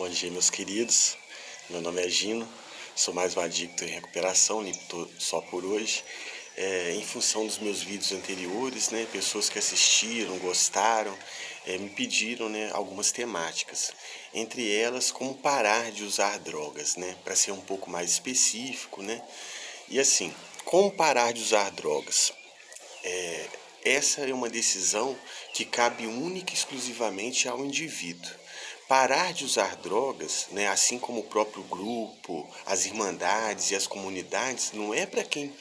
Bom dia, meus queridos. Meu nome é Gino, sou mais um adicto em recuperação, limpo só por hoje. Em função dos meus vídeos anteriores, né, pessoas que assistiram, gostaram, me pediram, né, algumas temáticas. Entre elas, como parar de usar drogas, né, para ser um pouco mais específico, né. E assim, como parar de usar drogas? Essa é uma decisão que cabe única e exclusivamente ao indivíduo. Parar de usar drogas, né, assim como o próprio grupo, as irmandades e as comunidades, não é para quem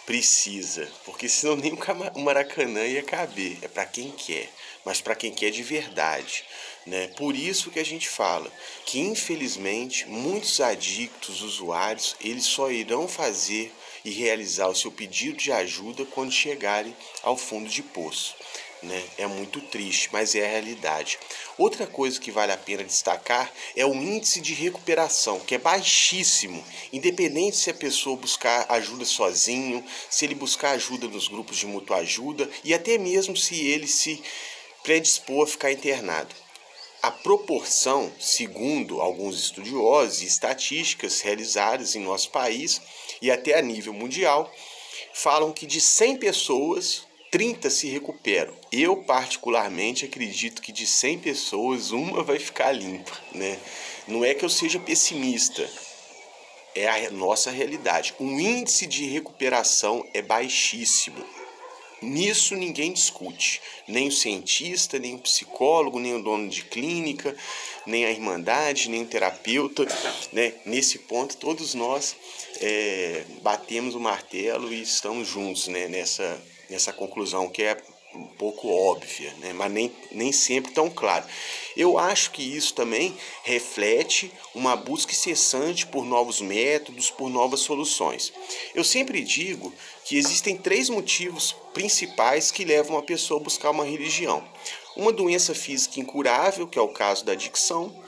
precisa, porque senão nem o Maracanã ia caber. É para quem quer, mas para quem quer de verdade, né? Por isso que a gente fala que, infelizmente, muitos adictos, usuários, eles só irão fazer e realizar o seu pedido de ajuda quando chegarem ao fundo de poço, né? É muito triste, mas é a realidade. Outra coisa que vale a pena destacar é o índice de recuperação, que é baixíssimo, independente se a pessoa buscar ajuda sozinho, se ele buscar ajuda nos grupos de mútua ajuda e até mesmo se ele se predispor a ficar internado. A proporção, segundo alguns estudiosos e estatísticas realizadas em nosso país e até a nível mundial, falam que de 100 pessoas, 30 se recuperam. Eu, particularmente, acredito que de 100 pessoas, uma vai ficar limpa, né? Não é que eu seja pessimista, é a nossa realidade. O índice de recuperação é baixíssimo. Nisso ninguém discute, nem o cientista, nem o psicólogo, nem o dono de clínica, nem a irmandade, nem o terapeuta, né? Nesse ponto todos nós batemos o martelo e estamos juntos, né? Nessa conclusão que é um pouco óbvia, né? Mas nem sempre tão claro. Eu acho que isso também reflete uma busca incessante por novos métodos, por novas soluções. Eu sempre digo que existem 3 motivos principais que levam a pessoa a buscar uma religião. Uma doença física incurável, que é o caso da adicção,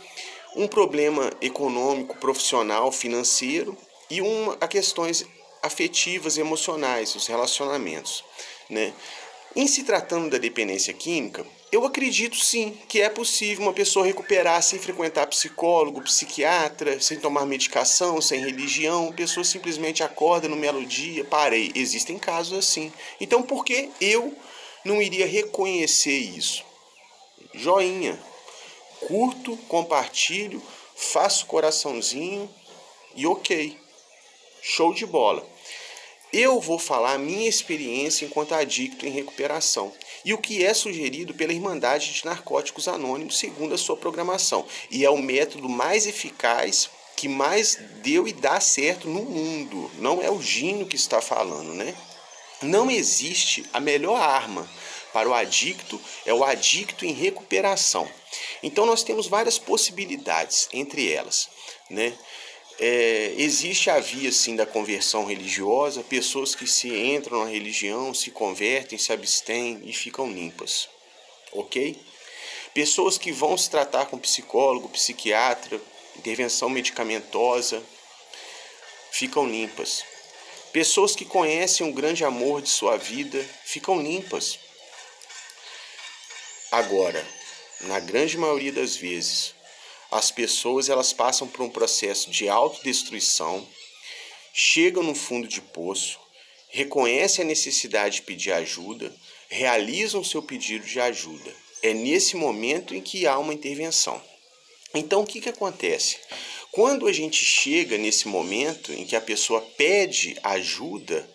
um problema econômico, profissional, financeiro e a questões afetivas, emocionais, os relacionamentos, né? Em se tratando da dependência química, eu acredito sim que é possível uma pessoa recuperar sem frequentar psicólogo, psiquiatra, sem tomar medicação, sem religião. A pessoa simplesmente acorda no belo dia, parei. Existem casos assim. Então por que eu não iria reconhecer isso? Joinha, curto, compartilho, faço coraçãozinho e ok. Show de bola. Eu vou falar a minha experiência enquanto adicto em recuperação e o que é sugerido pela Irmandade de Narcóticos Anônimos segundo a sua programação. E é o método mais eficaz, que mais deu e dá certo no mundo. Não é o Gino que está falando, né? Não existe a melhor arma para o adicto, é o adicto em recuperação. Então nós temos várias possibilidades entre elas, né? Existe a via sim da conversão religiosa, pessoas que se entram na religião, se convertem, se abstêm e ficam limpas, ok? Pessoas que vão se tratar com psicólogo, psiquiatra, intervenção medicamentosa, ficam limpas. Pessoas que conhecem um grande amor de sua vida, ficam limpas. Agora, na grande maioria das vezes, as pessoas elas passam por um processo de autodestruição, chegam no fundo de poço, reconhecem a necessidade de pedir ajuda, realizam seu pedido de ajuda. É nesse momento em que há uma intervenção. Então, o que acontece? Quando a gente chega nesse momento em que a pessoa pede ajuda,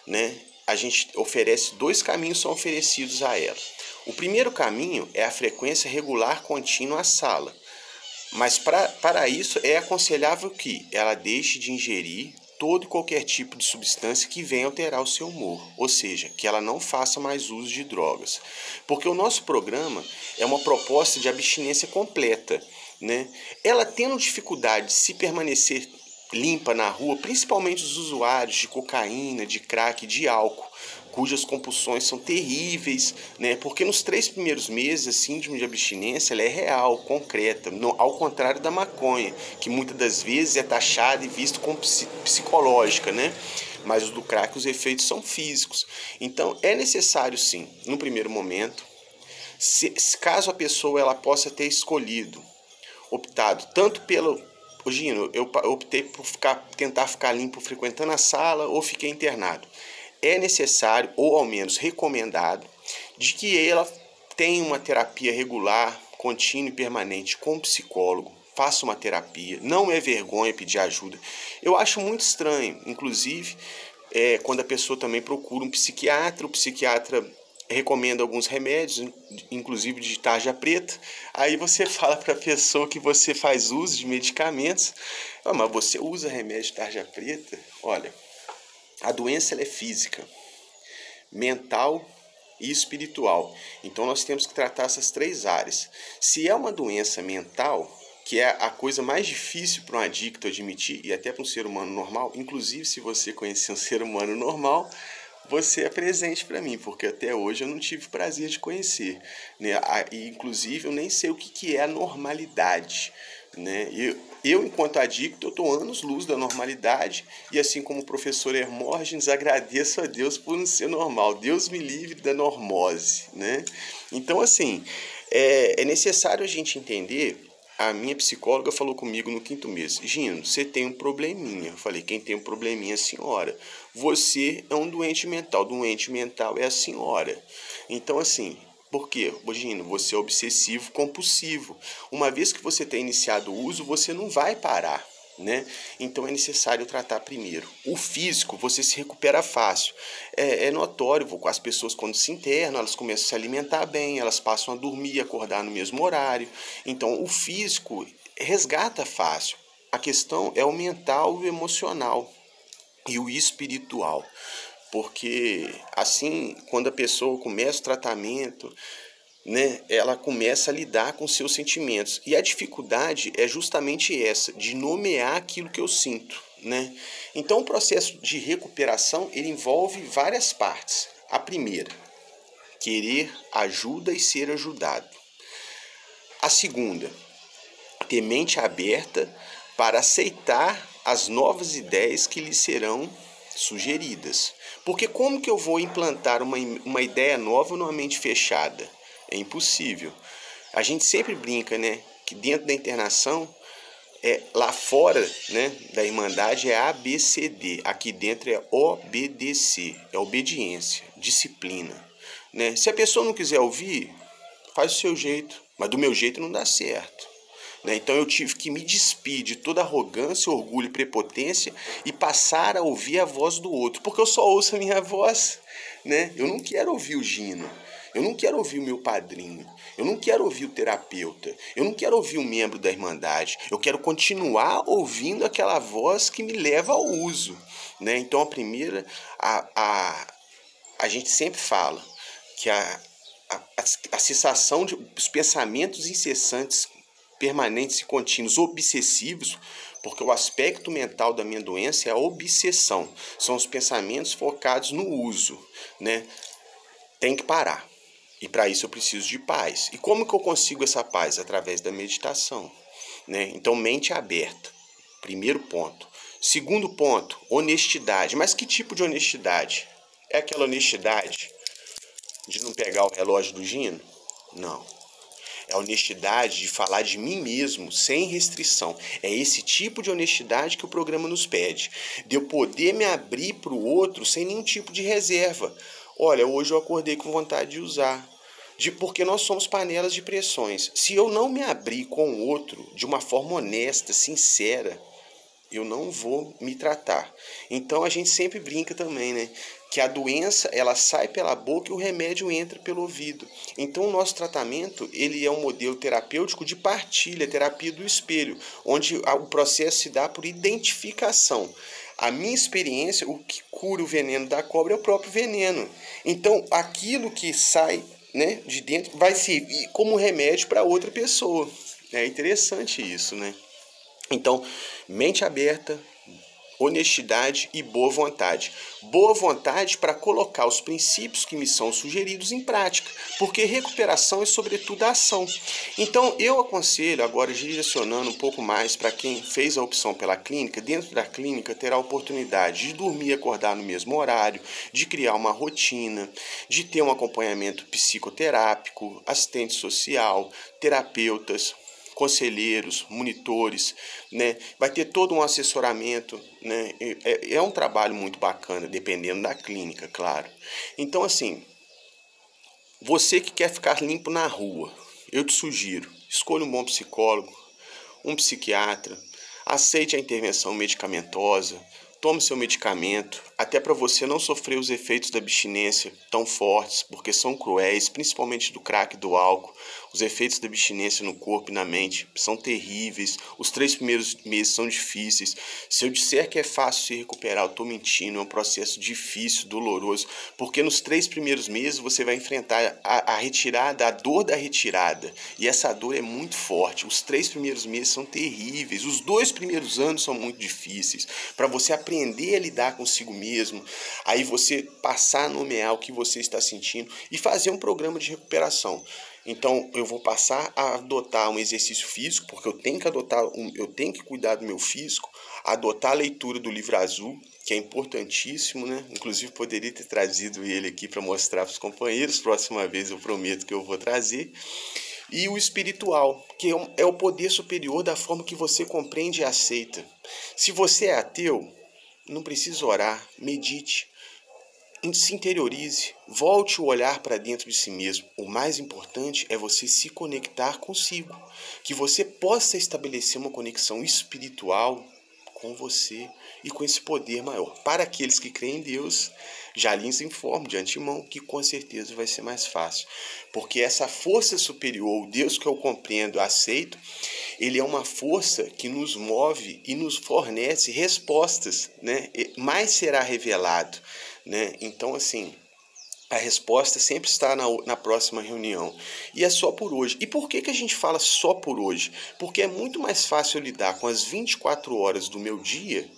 né, a gente oferece 2 caminhos são oferecidos a ela. O primeiro caminho é a frequência regular contínua à sala. Mas para isso é aconselhável que ela deixe de ingerir todo e qualquer tipo de substância que venha alterar o seu humor, ou seja, que ela não faça mais uso de drogas. Porque o nosso programa é uma proposta de abstinência completa, né? Ela tendo dificuldade de se permanecer limpa na rua, principalmente os usuários de cocaína, de crack, de álcool, cujas compulsões são terríveis, né? Porque nos 3 primeiros meses a síndrome de abstinência ela é real, concreta, ao contrário da maconha, que muitas das vezes é taxada e vista como psicológica, né? Mas o do crack os efeitos são físicos. Então é necessário sim, no primeiro momento, caso a pessoa ela possa ter escolhido optado tanto pelo... Ô Gino, eu optei por tentar ficar limpo frequentando a sala ou fiquei internado. É necessário, ou ao menos recomendado, de que ela tenha uma terapia regular, contínua e permanente com um psicólogo, faça uma terapia, não é vergonha pedir ajuda. Eu acho muito estranho, inclusive, quando a pessoa também procura um psiquiatra, o psiquiatra recomenda alguns remédios, inclusive de tarja preta, aí você fala para a pessoa que você faz uso de medicamentos, mas você usa remédio de tarja preta? Olha, a doença ela é física, mental e espiritual. Então nós temos que tratar essas três áreas. Se é uma doença mental, que é a coisa mais difícil para um adicto admitir, e até para um ser humano normal, inclusive se você conhecer um ser humano normal, você é presente para mim, porque até hoje eu não tive prazer de conhecer, né? E, inclusive, eu nem sei o que é a normalidade, né? Eu enquanto adicto, eu estou anos-luz da normalidade, e assim como o professor Hermógenes, agradeço a Deus por não ser normal. Deus me livre da normose, né? Então, assim, é necessário a gente entender. A minha psicóloga falou comigo no 5º mês: Gino, você tem um probleminha. Eu falei: quem tem um probleminha é a senhora. Você é um doente mental. Doente mental é a senhora. Então, assim, por quê? Gino, você é obsessivo compulsivo. Uma vez que você tem iniciado o uso, você não vai parar, né? Então é necessário tratar primeiro. O físico, você se recupera fácil. É notório, as pessoas quando se internam, elas começam a se alimentar bem, elas passam a dormir e acordar no mesmo horário. Então o físico resgata fácil. A questão é o mental e o emocional e o espiritual. Porque assim, quando a pessoa começa o tratamento, né, ela começa a lidar com seus sentimentos. E a dificuldade é justamente essa, de nomear aquilo que eu sinto, né? Então o processo de recuperação, ele envolve várias partes. A primeira, querer ajuda e ser ajudado. A segunda, ter mente aberta para aceitar as novas ideias que lhe serão sugeridas. Porque como que eu vou implantar uma ideia nova numa mente fechada? É impossível. A gente sempre brinca, né, que dentro da internação, lá fora, né, da Irmandade é ABCD, aqui dentro é obedecer, é obediência, disciplina, né? Se a pessoa não quiser ouvir, faz o seu jeito, mas do meu jeito não dá certo, né? Então eu tive que me despir de toda arrogância, orgulho e prepotência e passar a ouvir a voz do outro, porque eu só ouço a minha voz, né? Eu não quero ouvir o Gino, eu não quero ouvir o meu padrinho, eu não quero ouvir o terapeuta, eu não quero ouvir o membro da Irmandade, eu quero continuar ouvindo aquela voz que me leva ao uso, né? Então a primeira, a gente sempre fala que a cessação dos pensamentos incessantes, permanentes e contínuos, obsessivos, porque o aspecto mental da minha doença é a obsessão, são os pensamentos focados no uso, né? Tem que parar. E para isso eu preciso de paz. E como que eu consigo essa paz? Através da meditação, né? Então, mente aberta. Primeiro ponto. Segundo ponto, honestidade. Mas que tipo de honestidade? É aquela honestidade de não pegar o relógio do Gino? Não. É a honestidade de falar de mim mesmo, sem restrição. É esse tipo de honestidade que o programa nos pede. De eu poder me abrir para o outro sem nenhum tipo de reserva. Olha, hoje eu acordei com vontade de usar. Porque nós somos panelas de pressões. Se eu não me abrir com o outro de uma forma honesta, sincera, eu não vou me tratar. Então a gente sempre brinca também, né? Que a doença, ela sai pela boca e o remédio entra pelo ouvido. Então o nosso tratamento, ele é um modelo terapêutico de partilha, terapia do espelho, onde o processo se dá por identificação. A minha experiência, o que cura o veneno da cobra é o próprio veneno. Então aquilo que sai, né, de dentro vai servir como remédio para outra pessoa. É interessante isso, né? Então, mente aberta, honestidade e boa vontade. Boa vontade para colocar os princípios que me são sugeridos em prática, porque recuperação é sobretudo a ação. Então, eu aconselho, agora direcionando um pouco mais para quem fez a opção pela clínica, dentro da clínica terá a oportunidade de dormir e acordar no mesmo horário, de criar uma rotina, de ter um acompanhamento psicoterápico, assistente social, terapeutas, conselheiros, monitores, né? Vai ter todo um assessoramento, né? É um trabalho muito bacana, dependendo da clínica, claro. Então, assim, você que quer ficar limpo na rua, eu te sugiro, escolha um bom psicólogo, um psiquiatra, aceite a intervenção medicamentosa, tome seu medicamento, até para você não sofrer os efeitos da abstinência tão fortes, porque são cruéis, principalmente do crack e do álcool. Os efeitos da abstinência no corpo e na mente são terríveis. Os 3 primeiros meses são difíceis. Se eu disser que é fácil se recuperar, eu estou mentindo. É um processo difícil, doloroso, porque nos 3 primeiros meses você vai enfrentar a retirada, a dor da retirada. E essa dor é muito forte. Os 3 primeiros meses são terríveis. Os 2 primeiros anos são muito difíceis. Para você aprender a lidar consigo mesmo, aí você passar a nomear o que você está sentindo e fazer um programa de recuperação. Então, eu vou passar a adotar um exercício físico, porque eu tenho que cuidar do meu físico, adotar a leitura do livro azul, que é importantíssimo, né? Inclusive, poderia ter trazido ele aqui para mostrar para os companheiros. Próxima vez eu prometo que eu vou trazer. E o espiritual, que é o poder superior da forma que você compreende e aceita. Se você é ateu, não precisa orar, medite. Se interiorize, volte o olhar para dentro de si mesmo. O mais importante é você se conectar consigo, que você possa estabelecer uma conexão espiritual com você e com esse poder maior. Para aqueles que creem em Deus, já lhes informo de antemão que com certeza vai ser mais fácil, porque essa força superior, o Deus que eu compreendo, aceito, ele é uma força que nos move e nos fornece respostas, né? Mais será revelado, né? Então, assim, a resposta sempre está na próxima reunião. E é só por hoje. E por que a gente fala só por hoje? Porque é muito mais fácil lidar com as 24 horas do meu dia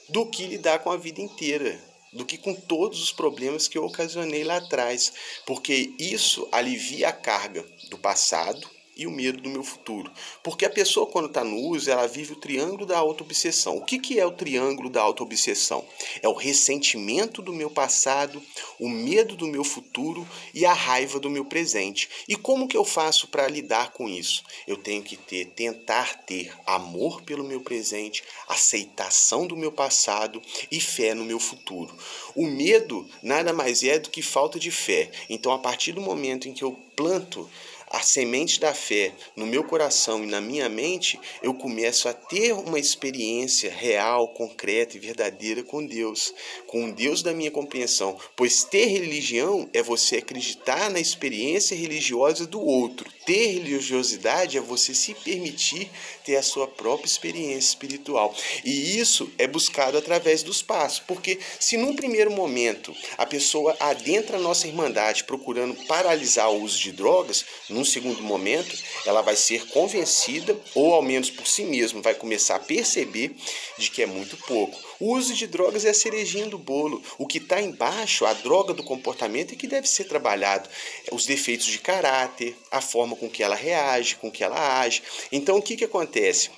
do que lidar com a vida inteira, do que com todos os problemas que eu ocasionei lá atrás. Porque isso alivia a carga do passado e o medo do meu futuro. Porque a pessoa, quando está no uso, ela vive o triângulo da autoobsessão. O que é o triângulo da autoobsessão? É o ressentimento do meu passado, o medo do meu futuro e a raiva do meu presente. E como que eu faço para lidar com isso? Eu tenho que tentar ter amor pelo meu presente, aceitação do meu passado e fé no meu futuro. O medo nada mais é do que falta de fé. Então, a partir do momento em que eu planto a semente da fé no meu coração e na minha mente, eu começo a ter uma experiência real, concreta e verdadeira com o Deus da minha compreensão. Pois ter religião é você acreditar na experiência religiosa do outro. Ter religiosidade é você se permitir ter a sua própria experiência espiritual. E isso é buscado através dos passos. Porque se num primeiro momento a pessoa adentra a nossa irmandade procurando paralisar o uso de drogas, num segundo momento ela vai ser convencida, ou ao menos por si mesma vai começar a perceber de que é muito pouco. O uso de drogas é a cerejinha do bolo. O que está embaixo, a droga do comportamento, é que deve ser trabalhado. Os defeitos de caráter, a forma com que ela reage, com que ela age. Então, o que acontece?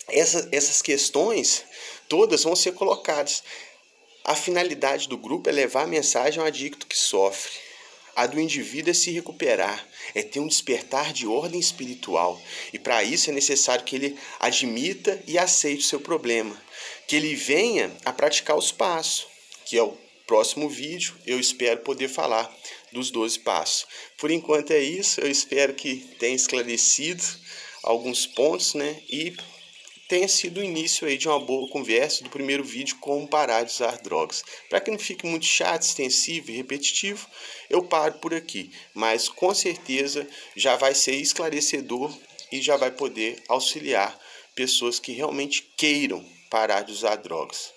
Essas questões todas vão ser colocadas. A finalidade do grupo é levar a mensagem ao adicto que sofre. A do indivíduo é se recuperar, é ter um despertar de ordem espiritual. E para isso é necessário que ele admita e aceite o seu problema. Que ele venha a praticar os passos, que é o próximo vídeo. Eu espero poder falar dos 12 passos. Por enquanto é isso. Eu espero que tenha esclarecido alguns pontos, né? E tenha sido o início aí de uma boa conversa do primeiro vídeo, como parar de usar drogas. Para que não fique muito chato, extensivo e repetitivo, eu paro por aqui. Mas com certeza já vai ser esclarecedor e já vai poder auxiliar pessoas que realmente queiram parar de usar drogas.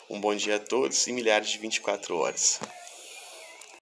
Um bom dia a todos e milhares de 24 horas.